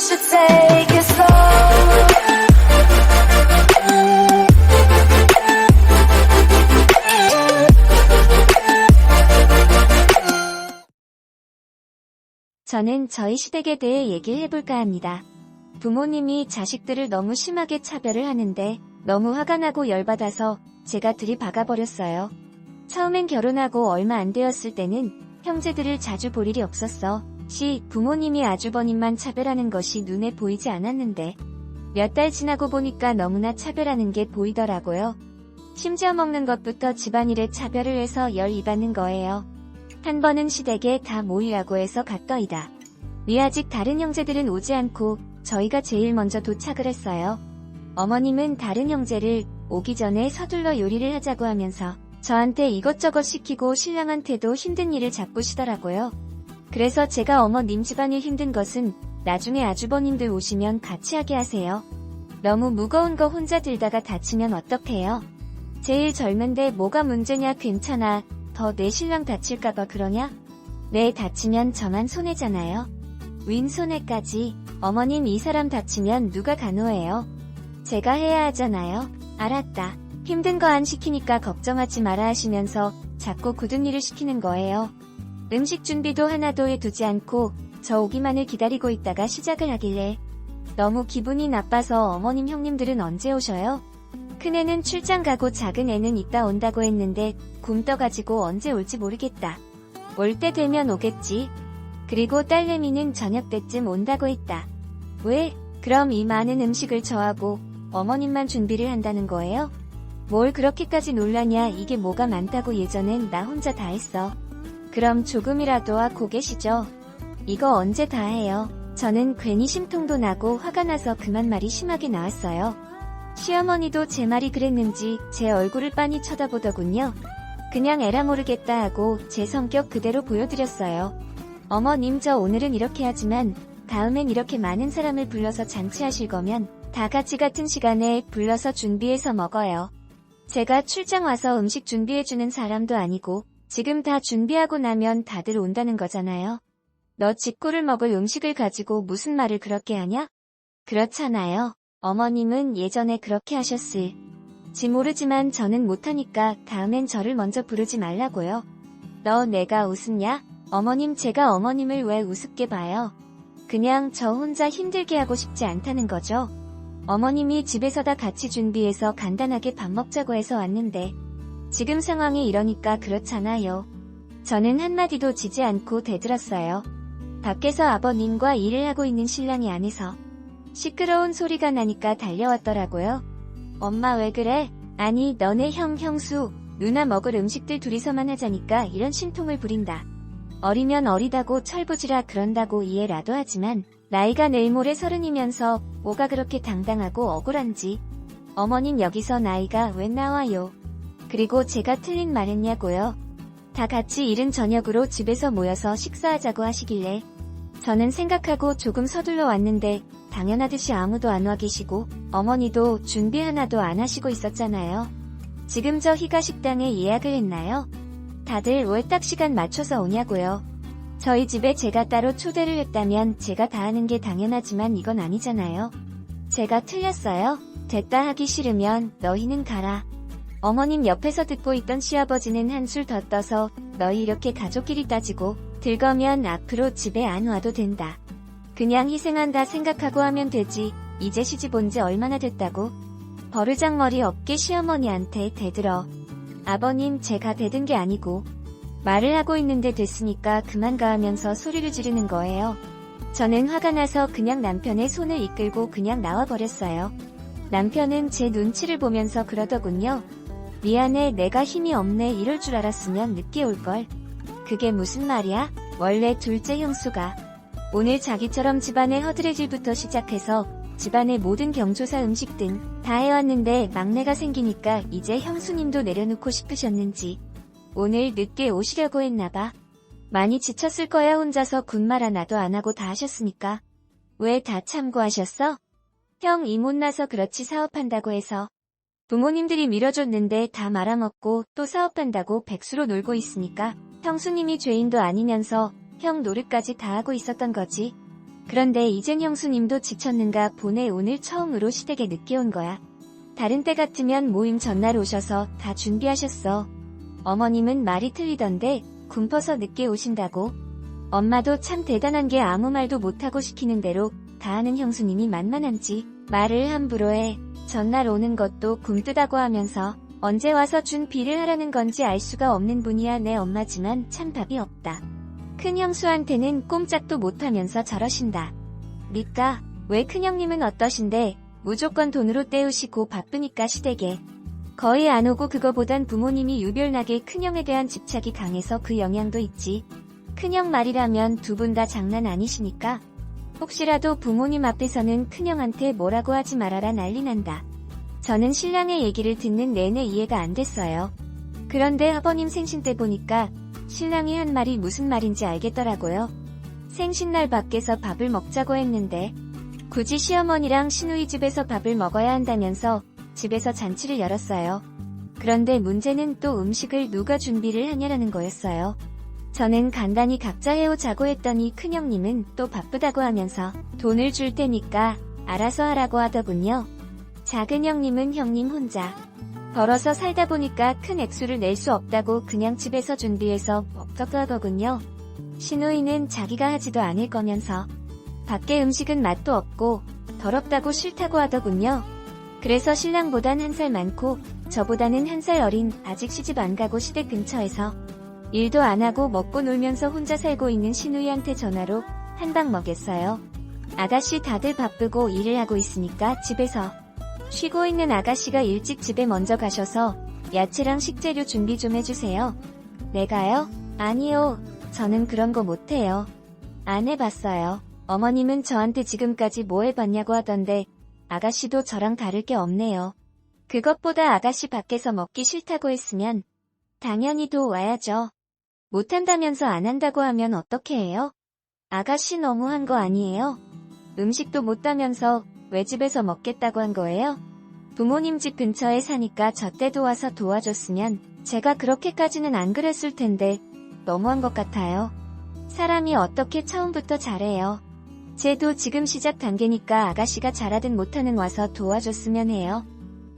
should take it slow. 저는 저희 시댁에 대해 얘기를 해볼까 합니다. 부모님이 자식들을 너무 심하게 차별을 하는데 너무 화가 나고 열받아서 제가 들이박아버렸어요. 처음엔 결혼하고 얼마 안 되었을 때는 형제들을 자주 볼 일이 없었어. 부모님이 아주버님만 차별하는 것이 눈에 보이지 않았는데 몇 달 지나고 보니까 너무나 차별하는 게 보이더라고요. 심지어 먹는 것부터 집안일에 차별을 해서 열이 받는 거예요. 한 번은 시댁에 다 모이라고 해서 갔더이다. 아직 다른 형제들은 오지 않고 저희가 제일 먼저 도착을 했어요. 어머님은 다른 형제를 오기 전에 서둘러 요리를 하자고 하면서 저한테 이것저것 시키고 신랑한테도 힘든 일을 잡으시더라고요. 그래서 제가 어머님 집안일 힘든 것은 나중에 아주버님들 오시면 같이 하게 하세요. 너무 무거운 거 혼자 들다가 다치면 어떡해요? 제일 젊은데 뭐가 문제냐 괜찮아. 더 내 신랑 다칠까봐 그러냐? 내 다치면 저만 손해잖아요. 윈손해까지. 어머님 이 사람 다치면 누가 간호해요? 제가 해야 하잖아요. 알았다. 힘든 거 안 시키니까 걱정하지 마라 하시면서 자꾸 굳은 일을 시키는 거예요. 음식 준비도 하나도 해두지 않고 저 오기만을 기다리고 있다가 시작을 하길래 너무 기분이 나빠서 어머님 형님들은 언제 오셔요? 큰애는 출장 가고 작은 애는 이따 온다고 했는데 굶떠가지고 언제 올지 모르겠다. 올 때 되면 오겠지. 그리고 딸내미는 저녁 때쯤 온다고 했다. 왜? 그럼 이 많은 음식을 저하고 어머님만 준비를 한다는 거예요? 뭘 그렇게까지 놀라냐. 이게 뭐가 많다고 예전엔 나 혼자 다 했어. 그럼 조금이라도 하고 계시죠. 이거 언제 다 해요. 저는 괜히 심통도 나고 화가 나서 그만 말이 심하게 나왔어요. 시어머니도 제 말이 그랬는지 제 얼굴을 빤히 쳐다보더군요. 그냥 에라 모르겠다 하고 제 성격 그대로 보여드렸어요. 어머님 저 오늘은 이렇게 하지만 다음엔 이렇게 많은 사람을 불러서 잔치하실 거면 다 같이 같은 시간에 불러서 준비해서 먹어요. 제가 출장 와서 음식 준비해주는 사람도 아니고 지금 다 준비하고 나면 다들 온다는 거잖아요. 너 직구를 먹을 음식을 가지고 무슨 말을 그렇게 하냐? 그렇잖아요. 어머님은 예전에 그렇게 하셨을지 모르지만 저는 못하니까 다음엔 저를 먼저 부르지 말라고요. 너 내가 우습냐? 어머님 제가 어머님을 왜 우습게 봐요? 그냥 저 혼자 힘들게 하고 싶지 않다는 거죠. 어머님이 집에서 다 같이 준비해서 간단하게 밥 먹자고 해서 왔는데 지금 상황이 이러니까 그렇잖아요. 저는 한마디도 지지 않고 대들었어요. 밖에서 아버님과 일을 하고 있는 신랑이 안에서 시끄러운 소리가 나니까 달려왔더라고요. 엄마 왜 그래? 아니 너네 형 형수 누나 먹을 음식들 둘이서만 하자니까 이런 신통을 부린다. 어리면 어리다고 철부지라 그런다고 이해라도 하지만 나이가 내일 모레 30이면서 뭐가 그렇게 당당하고 억울한지. 어머님 여기서 나이가 왜 나와요? 그리고 제가 틀린 말 했냐고요? 다 같이 이른 저녁으로 집에서 모여서 식사하자고 하시길래 저는 생각하고 조금 서둘러 왔는데 당연하듯이 아무도 안 와 계시고 어머니도 준비 하나도 안 하시고 있었잖아요. 지금 저 희가 식당에 예약을 했나요? 다들 왜 딱 시간 맞춰서 오냐고요. 저희 집에 제가 따로 초대를 했다면 제가 다 하는 게 당연하지만 이건 아니잖아요. 제가 틀렸어요? 됐다 하기 싫으면 너희는 가라. 어머님 옆에서 듣고 있던 시아버지는 한술 더 떠서 너희 이렇게 가족끼리 따지고 들거면 앞으로 집에 안 와도 된다. 그냥 희생한다 생각하고 하면 되지. 이제 시집 온 지 얼마나 됐다고? 버르장머리 없게 시어머니한테 대들어. 아버님 제가 대든 게 아니고 말을 하고 있는데 됐으니까 그만 가 하면서 소리를 지르는 거예요. 저는 화가 나서 그냥 남편의 손을 이끌고 그냥 나와버렸어요. 남편은 제 눈치를 보면서 그러더군요. 미안해 내가 힘이 없네 이럴 줄 알았으면 늦게 올걸. 그게 무슨 말이야? 원래 둘째 형수가 오늘 자기처럼 집안의 허드레질부터 시작해서 집안의 모든 경조사 음식 등 다 해왔는데 막내가 생기니까 이제 형수님도 내려놓고 싶으셨는지 오늘 늦게 오시려고 했나봐. 많이 지쳤을 거야 혼자서 군말 하나도 안 하고 다 하셨으니까. 왜 다 참고하셨어? 형 이 못나서 그렇지 사업한다고 해서. 부모님들이 밀어줬는데 다 말아먹고 또 사업한다고 백수로 놀고 있으니까 형수님이 죄인도 아니면서 형 노릇까지 다 하고 있었던 거지. 그런데 이젠 형수님도 지쳤는가 보네. 오늘 처음으로 시댁에 늦게 온 거야. 다른 때 같으면 모임 전날 오셔서 다 준비하셨어. 어머님은 말이 틀리던데 굼퍼서 늦게 오신다고. 엄마도 참 대단한 게 아무 말도 못하고 시키는 대로 다 하는 형수님이 만만한지 말을 함부로 해. 전날 오는 것도 굼뜨다고 하면서 언제 와서 준 비를 하라는 건지 알 수가 없는 분이야. 내 엄마지만 참 답이 없다. 큰 형수한테는 꼼짝도 못하면서 저러신다. 미까? 왜 큰형님은 어떠신데? 무조건 돈으로 때우시고 바쁘니까 시댁에 거의 안 오고 그거보단 부모님이 유별나게 큰형에 대한 집착이 강해서 그 영향도 있지. 큰형 말이라면 두 분 다 장난 아니시니까 혹시라도 부모님 앞에서는 큰형한테 뭐라고 하지 말아라 난리 난다. 저는 신랑의 얘기를 듣는 내내 이해가 안 됐어요. 그런데 아버님 생신 때 보니까 신랑이 한 말이 무슨 말인지 알겠더라고요. 생신날 밖에서 밥을 먹자고 했는데 굳이 시어머니랑 시누이 집에서 밥을 먹어야 한다면서 집에서 잔치를 열었어요. 그런데 문제는 또 음식을 누가 준비를 하냐라는 거였어요. 저는 간단히 각자 해오자고 했더니 큰형님은 또 바쁘다고 하면서 돈을 줄 테니까 알아서 하라고 하더군요. 작은 형님은 형님 혼자 벌어서 살다 보니까 큰 액수를 낼 수 없다고 그냥 집에서 준비해서 먹자고 하더군요. 시누이는 자기가 하지도 않을 거면서 밖에 음식은 맛도 없고 더럽다고 싫다고 하더군요. 그래서 신랑보단 한 살 많고 저보다는 한 살 어린 아직 시집 안 가고 시댁 근처에서 일도 안 하고 먹고 놀면서 혼자 살고 있는 시누이한테 전화로 한 방 먹였어요. 아가씨 다들 바쁘고 일을 하고 있으니까 집에서 쉬고 있는 아가씨가 일찍 집에 먼저 가셔서 야채랑 식재료 준비 좀 해주세요. 내가요? 아니요. 저는 그런 거 못해요. 안 해봤어요. 어머님은 저한테 지금까지 뭐 해봤냐고 하던데 아가씨도 저랑 다를 게 없네요. 그것보다 아가씨 밖에서 먹기 싫다고 했으면 당연히 도와야죠. 못한다면서 안 한다고 하면 어떻게 해요? 아가씨 너무한 거 아니에요? 음식도 못하면서 왜 집에서 먹겠다고 한 거예요? 부모님 집 근처에 사니까 저 때 도와서 도와줬으면 제가 그렇게까지는 안 그랬을 텐데 너무한 것 같아요. 사람이 어떻게 처음부터 잘해요? 쟤도 지금 시작 단계니까 아가씨가 잘하든 못하든 와서 도와줬으면 해요.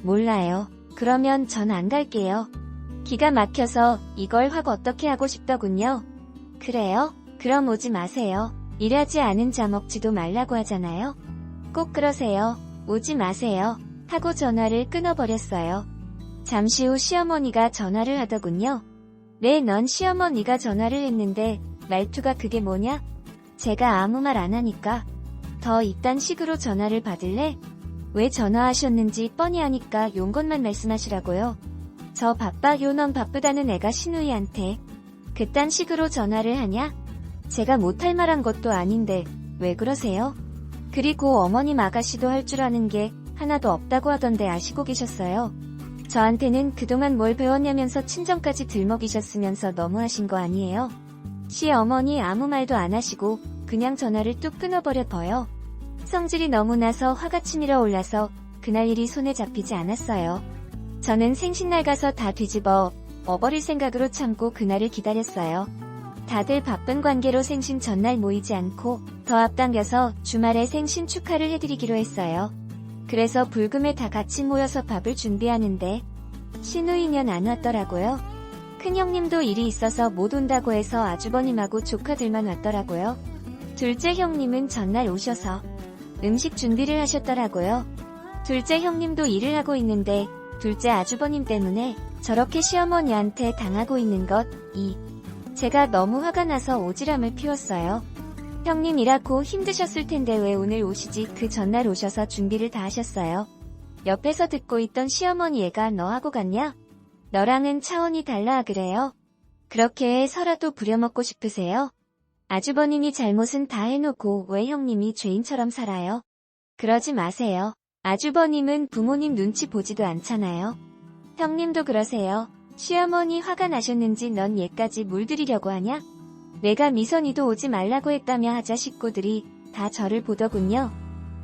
몰라요. 그러면 전 안 갈게요. 기가 막혀서 이걸 확 어떻게 하고 싶더군요. 그래요? 그럼 오지 마세요. 일하지 않은 자 먹지도 말라고 하잖아요. 꼭 그러세요. 오지 마세요. 하고 전화를 끊어버렸어요. 잠시 후 시어머니가 전화를 하더군요. 네, 넌 시어머니가 전화를 했는데 말투가 그게 뭐냐? 제가 아무 말 안 하니까. 더 이딴 식으로 전화를 받을래? 왜 전화하셨는지 뻔히 아니까 용건만 말씀하시라고요. 저 바빠요. 넌 바쁘다는 애가 시누이한테 그딴 식으로 전화를 하냐? 제가 못할 말한 것도 아닌데 왜 그러세요? 그리고 어머님 아가씨도 할 줄 아는 게 하나도 없다고 하던데 아시고 계셨어요? 저한테는 그동안 뭘 배웠냐면서 친정까지 들먹이셨으면서 너무하신 거 아니에요? 시어머니 아무 말도 안 하시고 그냥 전화를 뚝 끊어버려버요. 성질이 너무 나서 화가 치밀어 올라서 그날 일이 손에 잡히지 않았어요. 저는 생신날 가서 다 뒤집어 버릴 생각으로 참고 그날을 기다렸어요. 다들 바쁜 관계로 생신 전날 모이지 않고 더 앞당겨서 주말에 생신 축하를 해드리기로 했어요. 그래서 불금에 다 같이 모여서 밥을 준비하는데 시누이는 안 왔더라고요. 큰형님도 일이 있어서 못 온다고 해서 아주버님하고 조카들만 왔더라고요. 둘째 형님은 전날 오셔서 음식 준비를 하셨더라고요. 둘째 형님도 일을 하고 있는데 둘째 아주버님 때문에 저렇게 시어머니한테 당하고 있는 제가 너무 화가 나서 오지랖을 피웠어요. 형님 일하고 힘드셨을 텐데 왜 오늘 오시지? 그 전날 오셔서 준비를 다 하셨어요. 옆에서 듣고 있던 시어머니 애가 너 하고 갔냐? 너랑은 차원이 달라 그래요? 그렇게 해서라도 부려먹고 싶으세요? 아주버님이 잘못은 다 해놓고 왜 형님이 죄인처럼 살아요? 그러지 마세요. 아주버님은 부모님 눈치 보지도 않잖아요. 형님도 그러세요. 시어머니 화가 나셨는지 넌 얘까지 물들이려고 하냐? 내가 미선이도 오지 말라고 했다며 하자 식구들이 다 저를 보더군요.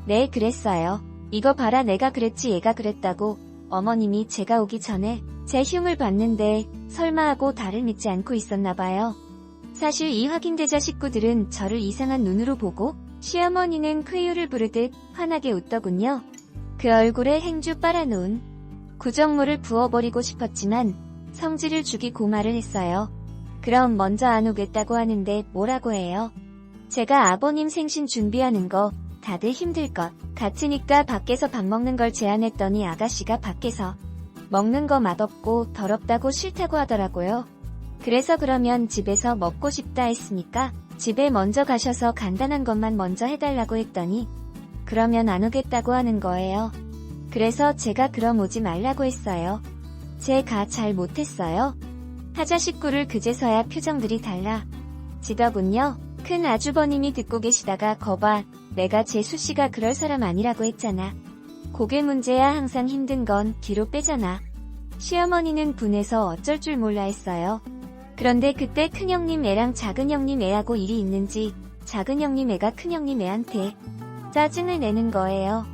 네, 그랬어요. 이거 봐라, 내가 그랬지 얘가 그랬다고. 어머님이 제가 오기 전에 제 흉을 봤는데 설마 하고 다를 믿지 않고 있었나봐요. 사실 이 확인되자 식구들은 저를 이상한 눈으로 보고 시어머니는 쾌유를 부르듯 환하게 웃더군요. 그 얼굴에 행주 빨아놓은 구정물을 부어버리고 싶었지만 성질을 죽이고 말을 했어요. 그럼 먼저 안 오겠다고 하는데 뭐라고 해요? 제가 아버님 생신 준비하는 거 다들 힘들 것 같으니까 밖에서 밥 먹는 걸 제안했더니 아가씨가 밖에서 먹는 거 맛없고 더럽다고 싫다고 하더라고요. 그래서 그러면 집에서 먹고 싶다 했으니까 집에 먼저 가셔서 간단한 것만 먼저 해달라고 했더니 그러면 안 오겠다고 하는 거예요. 그래서 제가 그럼 오지 말라고 했어요. 제가 잘 못했어요. 하자 식구를 그제서야 표정들이 달라지더군요. 큰 아주버님이 듣고 계시다가 거봐, 내가 재수씨가 그럴 사람 아니라고 했잖아. 고개 문제야 항상 힘든 건 뒤로 빼잖아. 시어머니는 분해서 어쩔 줄 몰라 했어요. 그런데 그때 큰형님 애랑 작은형님 애하고 일이 있는지 작은형님 애가 큰형님 애한테 짜증을 내는 거예요.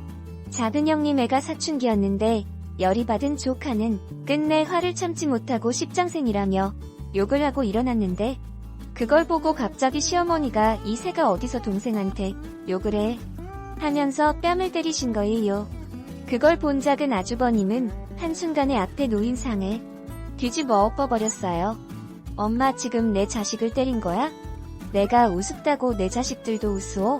작은형님 애가 사춘기였는데 열이 받은 조카는 끝내 화를 참지 못하고 십장생이라며 욕을 하고 일어났는데 그걸 보고 갑자기 시어머니가 이 새가 어디서 동생한테 욕을 해 하면서 뺨을 때리신 거예요. 그걸 본 작은 아주버님은 한순간에 앞에 놓인 상을 뒤집어 엎어버렸어요. 엄마 지금 내 자식을 때린 거야? 내가 우습다고 내 자식들도 우스워?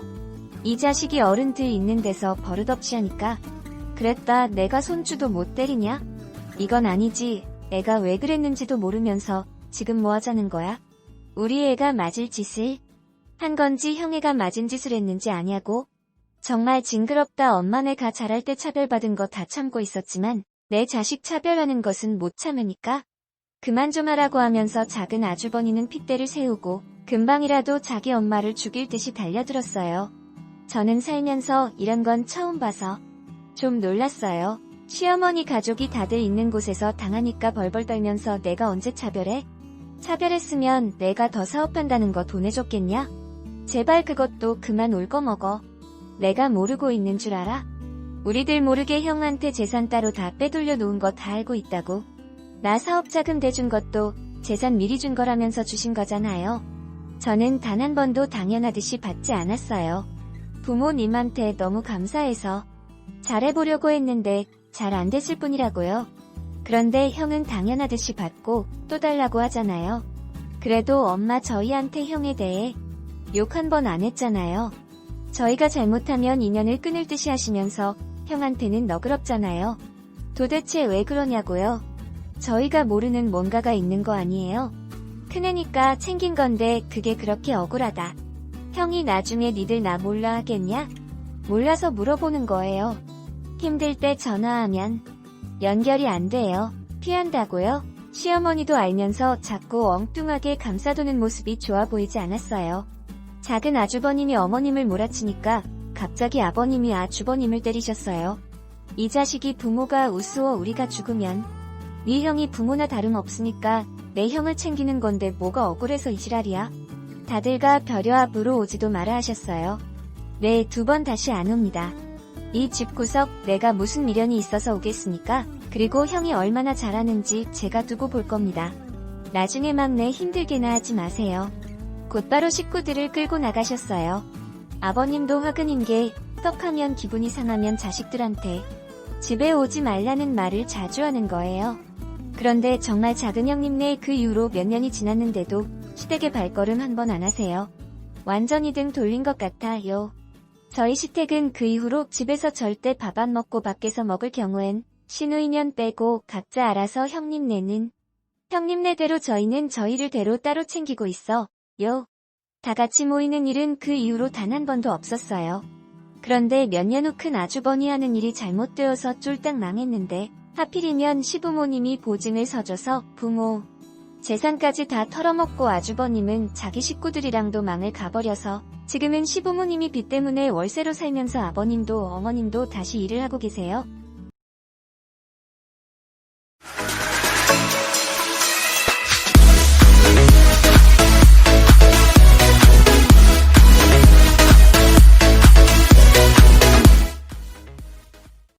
이 자식이 어른들 있는 데서 버릇없이 하니까 그랬다 내가 손주도 못 때리냐? 이건 아니지. 애가 왜 그랬는지도 모르면서 지금 뭐 하자는 거야? 우리 애가 맞을 짓을 한 건지 형애가 맞은 짓을 했는지 아냐고? 정말 징그럽다. 엄마네 가 자랄 때 차별받은 거 다 참고 있었지만 내 자식 차별하는 것은 못 참으니까 그만 좀 하라고 하면서 작은 아주버니는 핏대를 세우고 금방이라도 자기 엄마를 죽일 듯이 달려들었어요. 저는 살면서 이런 건 처음 봐서 좀 놀랐어요. 시어머니 가족이 다들 있는 곳에서 당하니까 벌벌 떨면서 내가 언제 차별해? 차별했으면 내가 더 사업한다는 거 돈 해줬겠냐? 제발 그것도 그만 울거먹어. 내가 모르고 있는 줄 알아? 우리들 모르게 형한테 재산 따로 다 빼돌려 놓은 거 다 알고 있다고. 나 사업자금 대준 것도 재산 미리 준 거라면서 주신 거잖아요. 저는 단 한 번도 당연하듯이 받지 않았어요. 부모님한테 너무 감사해서 잘해보려고 했는데 잘 안 됐을 뿐이라고요. 그런데 형은 당연하듯이 받고 또 달라고 하잖아요. 그래도 엄마 저희한테 형에 대해 욕 한 번 안 했잖아요. 저희가 잘못하면 인연을 끊을 듯이 하시면서 형한테는 너그럽잖아요. 도대체 왜 그러냐고요? 저희가 모르는 뭔가가 있는 거 아니에요? 큰애니까 챙긴 건데 그게 그렇게 억울하다. 형이 나중에 니들 나 몰라 하겠냐? 몰라서 물어보는 거예요. 힘들 때 전화하면 연결이 안 돼요. 피한다고요? 시어머니도 알면서 자꾸 엉뚱하게 감싸도는 모습이 좋아 보이지 않았어요. 작은 아주버님이 어머님을 몰아치니까 갑자기 아버님이 아주버님을 때리셨어요. 이 자식이 부모가 우스워 우리가 죽으면 네 형이 부모나 다름없으니까 내 형을 챙기는 건데 뭐가 억울해서 이 지랄이야? 다들가 별여 앞으로 오지도 마라 하셨어요. 네, 2번 다시 안 옵니다. 이 집구석 내가 무슨 미련이 있어서 오겠습니까? 그리고 형이 얼마나 잘하는지 제가 두고 볼 겁니다. 나중에 막내 힘들게나 하지 마세요. 곧바로 식구들을 끌고 나가셨어요. 아버님도 화근인 게 떡하면 기분이 상하면 자식들한테 집에 오지 말라는 말을 자주 하는 거예요. 그런데 정말 작은 형님네 그 이후로 몇 년이 지났는데도 시댁에 발걸음 한 번 안 하세요. 완전히 등 돌린 것 같아요. 저희 시댁은 그 이후로 집에서 절대 밥 안 먹고 밖에서 먹을 경우엔 시누이면 빼고 각자 알아서 형님네대로 저희는 저희를 대로 따로 챙기고 있어요. 다 같이 모이는 일은 그 이후로 단 한 번도 없었어요. 그런데 몇 년 후 큰 아주버니 하는 일이 잘못되어서 쫄딱 망했는데 하필이면 시부모님이 보증을 서줘서 부모 재산까지 다 털어먹고 아주버님은 자기 식구들이랑도 망을 가버려서 지금은 시부모님이 빚 때문에 월세로 살면서 아버님도 어머님도 다시 일을 하고 계세요.